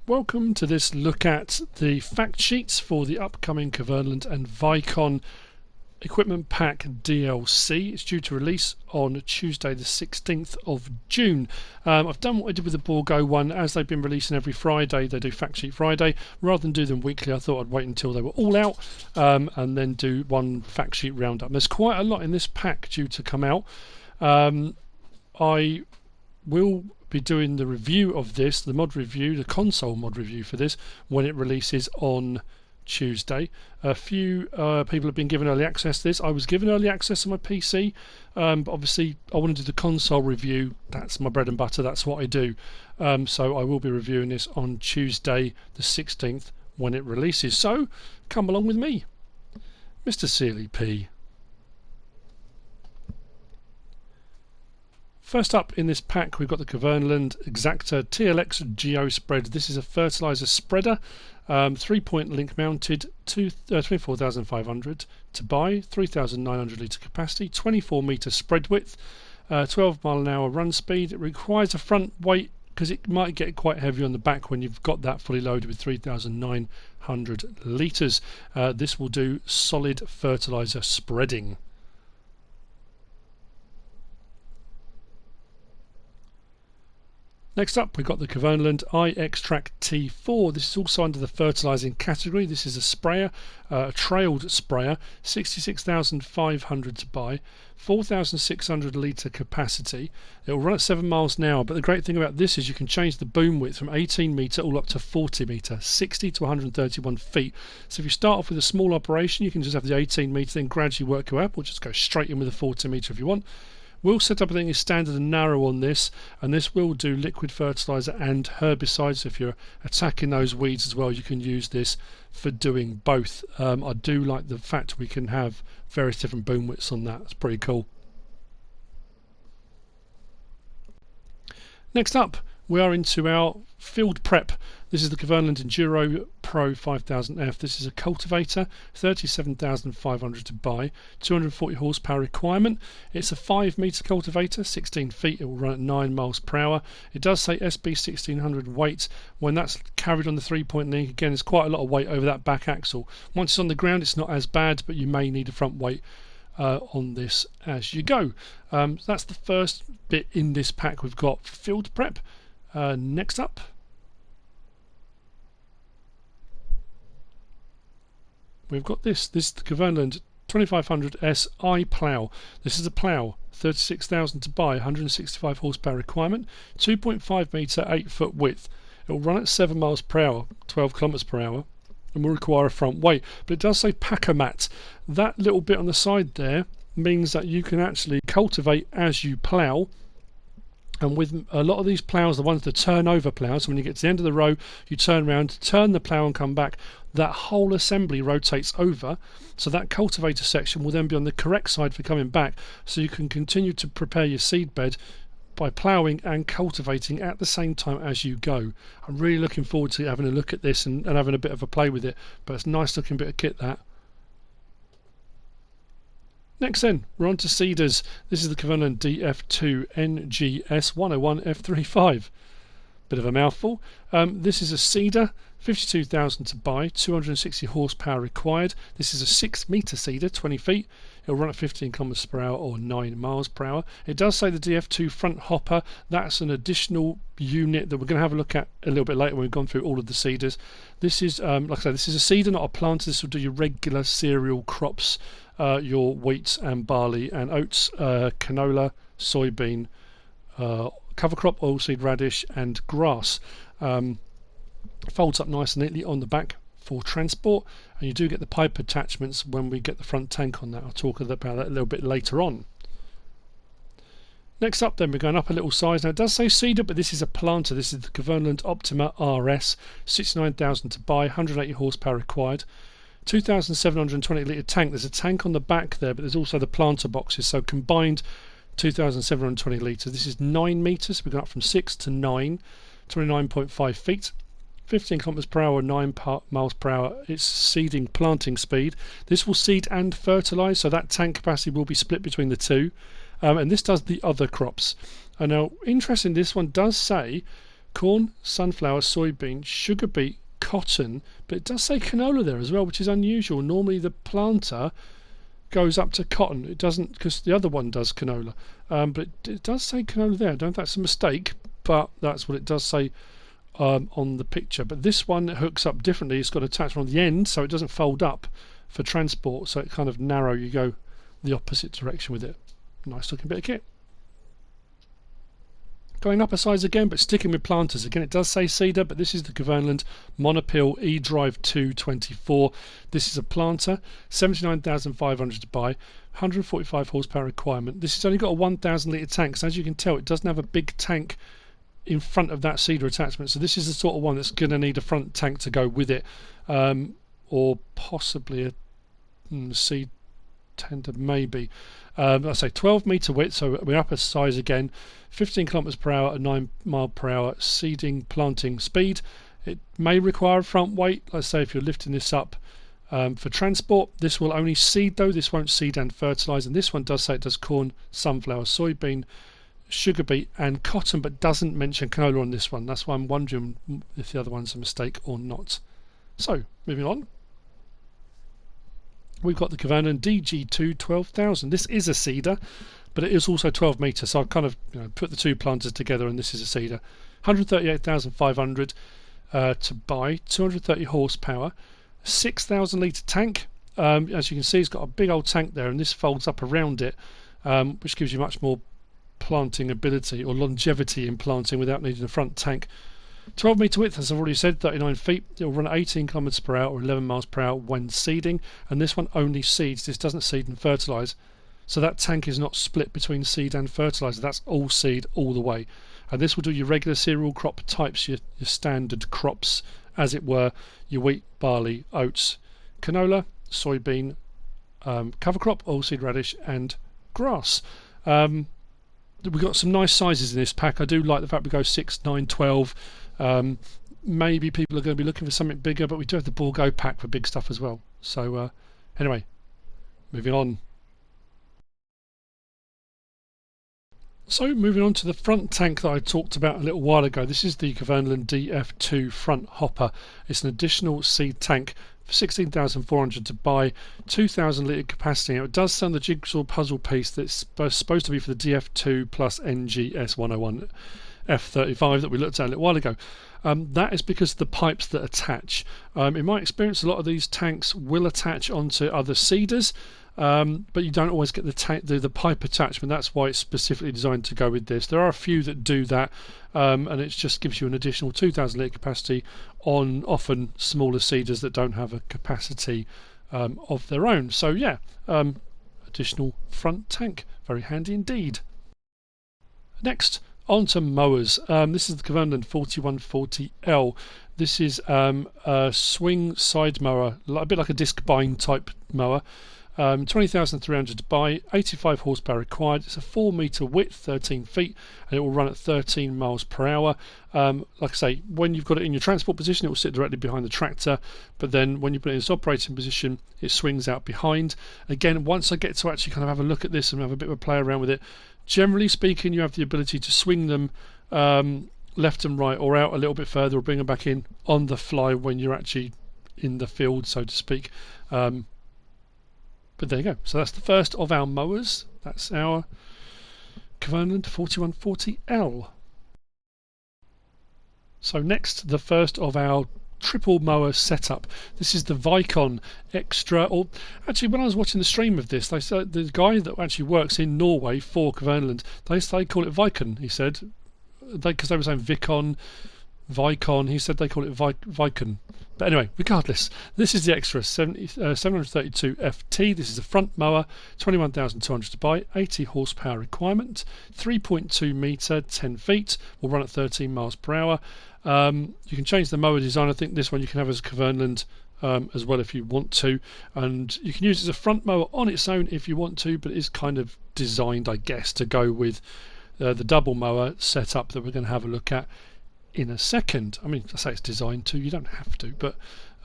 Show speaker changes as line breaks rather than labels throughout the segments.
Welcome to this look at the fact sheets for the upcoming Kverneland and Vicon Equipment Pack DLC. It's due to release on Tuesday the 16th of June. I've done what I did with the Borgo one. As they've been releasing every Friday, they do Fact Sheet Friday. Rather than do them weekly, I thought I'd wait until they were all out and then do one Fact Sheet Roundup. There's quite a lot in this pack due to come out. I will be doing the review of this, the mod review, the console mod review for this, when it releases on Tuesday. A few people have been given early access to this. I was given early access on my PC, but obviously I want to do the console review. That's my bread and butter, that's what I do. So I will be reviewing this on Tuesday the 16th when it releases. So come along with me. MrSealyp. First up in this pack, we've got the Kverneland Exacta TLX Geo Spread. This is a fertiliser spreader, 3-point link mounted, 24,500 to buy, 3,900 litre capacity, 24 metre spread width, 12 mile an hour run speed. It requires a front weight because it might get quite heavy on the back when you've got that fully loaded with 3,900 litres. This will do solid fertiliser spreading. Next up, we've got the Kverneland iXtract T4. This is also under the fertilising category. This is a sprayer, a trailed sprayer, 66,500 to buy, 4,600 litre capacity. It will run at 7 miles an hour, but the great thing about this is you can change the boom width from 18 metre all up to 40 metre, 60 to 131 feet. So if you start off with a small operation, you can just have the 18 metre, then gradually work your way up, or just go straight in with the 40 metre if you want. We'll set up everything as standard and narrow on this, and this will do liquid fertiliser and herbicides. If you're attacking those weeds as well, you can use this for doing both. I do like the fact we can have various different boom widths on that. It's pretty cool. Next up, we are into our field prep. This is the Kverneland Enduro Pro 5000F. This is a cultivator, 37,500 to buy, 240 horsepower requirement. It's a 5 metre cultivator, 16 feet. It will run at 9 miles per hour. It does say SB 1600 weight. When that's carried on the 3-point link, again, there's quite a lot of weight over that back axle. Once it's on the ground, it's not as bad, but you may need a front weight on this as you go. That's the first bit in this pack. We've got field prep. Next up, we've got this is the Kverneland 2500S I plough. This is a plough, 36,000 to buy, 165 horsepower requirement, 2.5 metre, 8 foot width. It will run at 7 miles per hour, 12 kilometers per hour, and will require a front weight. But it does say packer mat. That little bit on the side there means that you can actually cultivate as you plough. And with a lot of these ploughs, the ones that turn over ploughs, when you get to the end of the row, you turn around, turn the plough and come back, that whole assembly rotates over, so that cultivator section will then be on the correct side for coming back, so you can continue to prepare your seed bed by ploughing and cultivating at the same time as you go. I'm really looking forward to having a look at this and having a bit of a play with it, but it's a nice looking bit of kit, that. Next then, we're on to seeders. This is the Kverneland DF2 NGS 101 F35. Bit of a mouthful. This is a seeder, 52,000 to buy, 260 horsepower required. This is a 6 metre seeder, 20 feet. It'll run at 15 kilometers per hour or 9 miles per hour. It does say the DF2 front hopper. That's an additional unit that we're going to have a look at a little bit later when we've gone through all of the seeders. This is, like I said, this is a seeder, not a planter. This will do your regular cereal crops, your wheat and barley and oats, canola, soybean, cover crop, oilseed radish and grass. Folds up nice and neatly on the back for transport, and you do get the pipe attachments when we get the front tank on that. I'll talk about that a little bit later on. Next up then, we're going up a little size. Now it does say seeder, but this is a planter. This is the Kverneland Optima RS, 69,000 to buy, 180 horsepower required, 2,720 litre tank. There's a tank on the back there, but there's also the planter boxes, so combined 2,720 litres. This is 9 metres. We've gone up from 6 to 9, 29.5 feet. 15 kilometers per hour, 9 miles per hour. It's seeding planting speed. This will seed and fertilise, so that tank capacity will be split between the two. And this does the other crops. And now, interesting, this one does say corn, sunflower, soybean, sugar beet, cotton, but it does say canola there as well, which is unusual. Normally the planter goes up to cotton. It doesn't, because the other one does canola, but it does say canola there. I don't know if that's a mistake, but that's what it does say on the picture. But this one hooks up differently. It's got an attachment on the end, so it doesn't fold up for transport, so it kind of narrow. You go the opposite direction with it. Nice looking bit of kit. Going up a size again, but sticking with planters. Again, it does say cedar, but this is the Kverneland Monopil eDrive 224. This is a planter, 79,500 to buy, 145 horsepower requirement. This has only got a 1,000 litre tank, so as you can tell, it doesn't have a big tank in front of that cedar attachment. So this is the sort of one that's going to need a front tank to go with it, or possibly a seed tender, maybe. I say 12 metre width, so we're up a size again. 15 kilometers per hour at 9 mile per hour seeding planting speed. It may require a front weight. Let's say if you're lifting this up for transport. This will only seed though. This won't seed and fertilise. And this one does say it does corn, sunflower, soybean, sugar beet and cotton, but doesn't mention canola on this one. That's why I'm wondering if the other one's a mistake or not. So moving on. We've got the Kverneland DG2 12,000. This is a cedar, but it is also 12 metres. So I've kind of put the two planters together, and this is a cedar. 138,500 to buy, 230 horsepower, 6,000 litre tank. As you can see, it's got a big old tank there, and this folds up around it, which gives you much more planting ability or longevity in planting without needing a front tank. 12 metre width, as I've already said, 39 feet. It will run at 18 kilometers per hour or 11 miles per hour when seeding, and this one only seeds. This doesn't seed and fertilise, so that tank is not split between seed and fertiliser. That's all seed all the way, and this will do your regular cereal crop types, your standard crops, as it were, your wheat, barley, oats, canola, soybean, cover crop, oilseed radish and grass. We've got some nice sizes in this pack. I do like the fact we go 6, 9, 12. Maybe people are going to be looking for something bigger, but we do have the Borgo pack for big stuff as well. So anyway, moving on. So moving on to the front tank that I talked about a little while ago. This is the Kverneland DF2 front hopper. It's an additional seed tank for 16,400 to buy, 2,000 litre capacity. Now, it does sound the jigsaw puzzle piece that's supposed to be for the DF2 plus NGS 101 F35 that we looked at a little while ago. That is because of the pipes that attach. In my experience, a lot of these tanks will attach onto other cedars, but you don't always get the pipe attachment. That's why it's specifically designed to go with this. There are a few that do that, and it just gives you an additional 2,000 litre capacity on often smaller cedars that don't have a capacity of their own. So yeah, additional front tank, very handy indeed. Next, on to mowers. This is the Kverneland 4140L. This is a swing side mower, a bit like a disc bind type mower. 20,300 to buy, 85 horsepower required. It's a 4 metre width, 13 feet, and it will run at 13 miles per hour. Like I say, when you've got it in your transport position, it will sit directly behind the tractor, but then when you put it in its operating position, it swings out behind. Again, once I get to actually kind of have a look at this and have a bit of a play around with it, generally speaking, you have the ability to swing them left and right, or out a little bit further, or bring them back in on the fly when you're actually in the field, so to speak. But there you go. So that's the first of our mowers. That's our Kverneland 4140L. So next, the first of our triple mower setup. This is the Vikon Extra, or actually when I was watching the stream of this, they said the guy that actually works in Norway for Kverneland, they call it Vikon, he said, because they were saying Vikon, he said they call it Vikon. But anyway, regardless, this is the Extra 732 FT. This is a front mower, 21,200 to buy, 80 horsepower requirement, 3.2 metre, 10 feet, will run at 13 miles per hour. You can change the mower design. I think this one you can have as a Kverneland as well if you want to, and you can use it as a front mower on its own if you want to, but it is kind of designed, I guess, to go with the double mower setup that we're going to have a look at in a second. I mean, I say it's designed to, you don't have to, but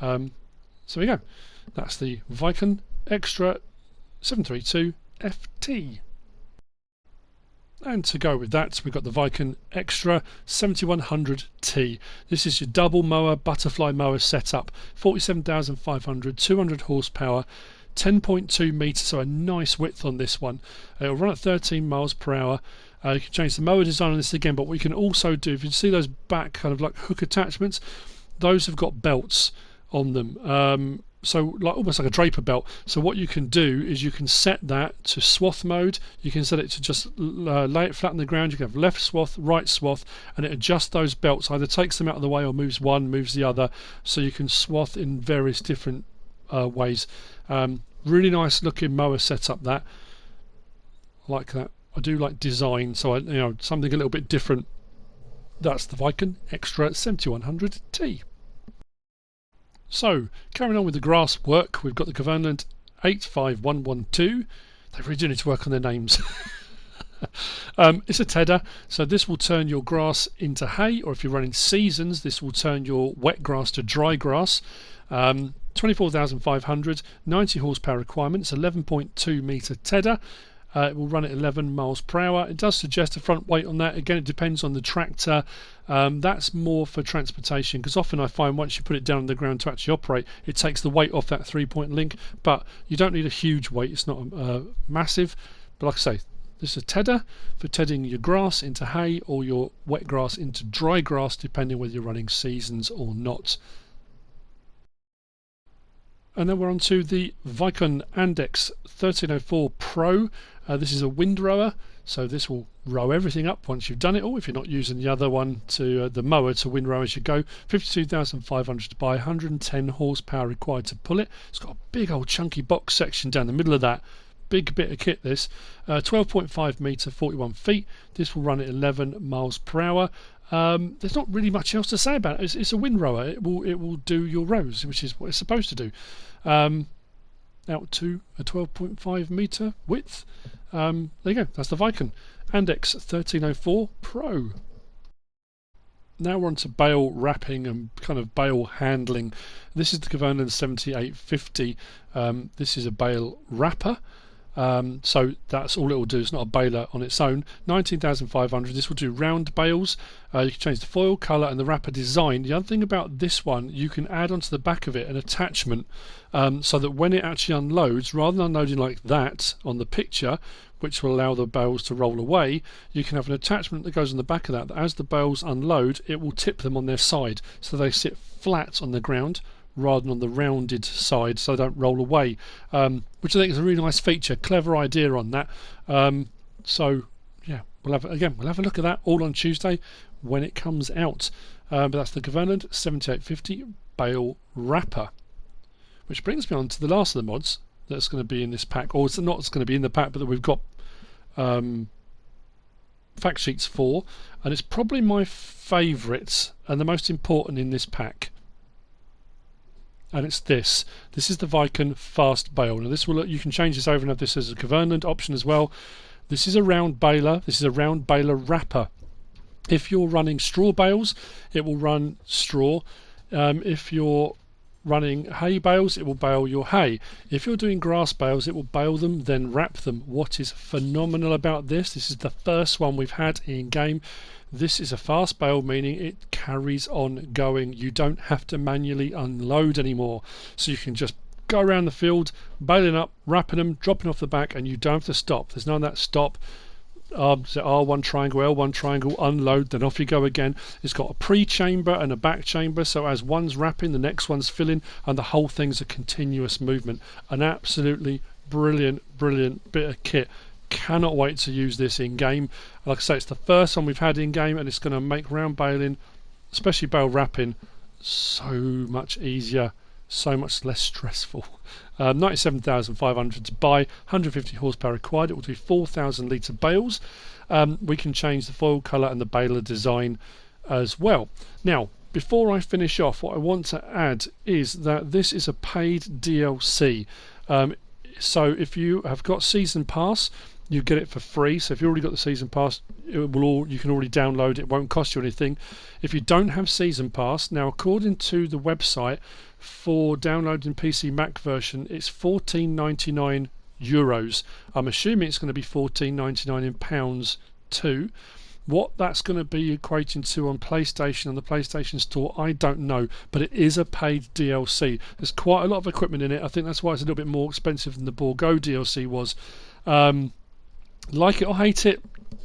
so we go. That's the Vikon Extra 732 FT. And to go with that, we've got the Vikon Extra 7100T. This is your double mower, butterfly mower setup. 47,500, 200 horsepower, 10.2 metres, so a nice width on this one. It'll run at 13 miles per hour. You can change the mower design on this again, but we can also do, if you see those back kind of like hook attachments, those have got belts on them. So like almost like a draper belt. So what you can do is you can set that to swath mode. You can set it to just lay it flat on the ground. You can have left swath, right swath, and it adjusts those belts. Either takes them out of the way or moves one, moves the other. So you can swath in various different ways. Really nice looking mower setup. That I like that. I do like design. So something a little bit different. That's the Vikon Extra 7100T. So, carrying on with the grass work, we've got the Kverneland 85112. They really do need to work on their names. It's a tedder, so this will turn your grass into hay, or if you're running seasons, this will turn your wet grass to dry grass. 24,500, 90 horsepower requirement. It's 11.2 metre tedder. It will run at 11 miles per hour. It does suggest a front weight on that. Again, it depends on the tractor. That's more for transportation, because often I find once you put it down on the ground to actually operate, it takes the weight off that 3-point link. But you don't need a huge weight. It's not massive. But like I say, this is a tedder for tedding your grass into hay or your wet grass into dry grass, depending whether you're running seasons or not. And then we're on to the Vikon X1304 Pro. This is a windrower, so this will row everything up once you've done it all, if you're not using the other one, to the mower to windrow as you go. 52,500 to buy, 110 horsepower required to pull it. It's got a big old chunky box section down the middle of that. Big bit of kit this. 12.5 metre, 41 feet. This will run at 11 miles per hour. There's not really much else to say about it. It's a windrower. It will do your rows, which is what it's supposed to do. Out to a 12.5 metre width. There you go. That's the Vikon X1304 Pro. Now we're on to bale wrapping and kind of bale handling. This is the Kverneland 7850. This is a bale wrapper. So that's all it will do. It's not a baler on its own. 19,500. This will do round bales. You can change the foil colour and the wrapper design. The other thing about this one, you can add onto the back of it an attachment, so that when it actually unloads, rather than unloading like that on the picture, which will allow the bales to roll away, you can have an attachment that goes on the back of that as the bales unload, it will tip them on their side so they sit flat on the ground rather than on the rounded side, so they don't roll away, which I think is a really nice feature. Clever idea on that. So yeah, we'll have a look at that all on Tuesday when it comes out. But that's the Kverneland 7850 bale wrapper, which brings me on to the last of the mods that's going to be in this pack, or it's not going to be in the pack, but that we've got fact sheets for, and it's probably my favourite and the most important in this pack. And it's this. This is the Viking Fast bale. Now this will, you can change this over and have this as a Kverneland option as well. This is a round baler. This is a round baler wrapper. If you're running straw bales, it will run straw. If you're running hay bales, it will bale your hay. If you're doing grass bales, it will bale them, then wrap them. What is phenomenal about this is the first one we've had in game. This is a fast bale, meaning it carries on going. You don't have to manually unload anymore. So you can just go around the field, baling up, wrapping them, dropping off the back, and you don't have to stop. There's none of that stop. R1 triangle, L1 triangle, unload, then off you go again. It's got a pre-chamber and a back chamber, so as one's wrapping, the next one's filling, and the whole thing's a continuous movement. An absolutely brilliant bit of kit. Cannot wait to use this in game. Like I say, it's the first one we've had in game, and it's going to make round baling, especially bale wrapping, so much easier, so much less stressful. 97,500 to buy, 150 horsepower required. It will do 4,000 litre bales. We can change the foil colour and the baler design as well. Now, before I finish off, what I want to add is that this is a paid DLC. So if you have got Season Pass, you get it for free. So if you've already got the Season Pass, you can already download it. It won't cost you anything. If you don't have Season Pass, now according to the website, for downloading PC Mac version, it's €14.99. I'm assuming it's going to be €14.99 in pounds 2. What that's going to be equating to on PlayStation and the PlayStation Store, I don't know, but it is a paid DLC. There's quite a lot of equipment in it. I think that's why it's a little bit more expensive than the Borgo DLC was. Like it or hate it,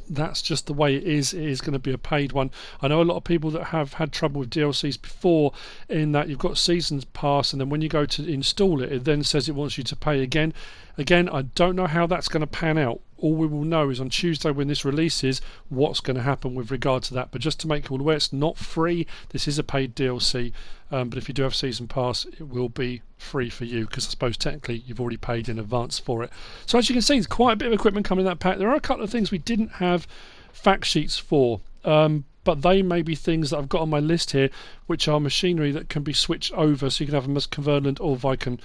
that's just the way it is. It is going to be a paid one. I know a lot of people that have had trouble with DLCs before, in that you've got Seasons Pass, and then when you go to install it, it then says it wants you to pay again. Again, I don't know how that's going to pan out. All we will know is on Tuesday when this releases what's going to happen with regard to that. But just to make you all aware, it's not free. This is a paid DLC. But if you do have Season Pass, it will be free for you, because I suppose technically you've already paid in advance for it. So as you can see, there's quite a bit of equipment coming in that pack. There are a couple of things we didn't have fact sheets for. But they may be things that I've got on my list here, which are machinery that can be switched over, so you can have them as Kverneland or Vikon.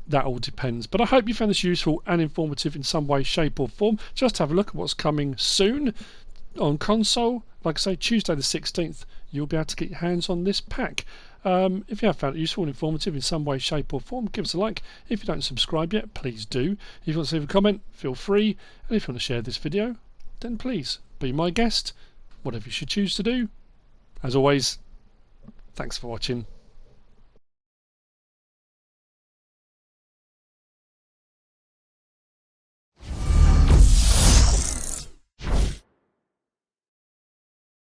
That all depends. But I hope you found this useful and informative in some way, shape or form. Just have a look at what's coming soon on console. Like I say, Tuesday the 16th, you'll be able to get your hands on this pack. If you have found it useful and informative in some way, shape or form, give us a like. If you don't subscribe yet, please do. If you want to leave a comment, feel free. And if you want to share this video, then please be my guest. Whatever you should choose to do. As always, thanks for watching.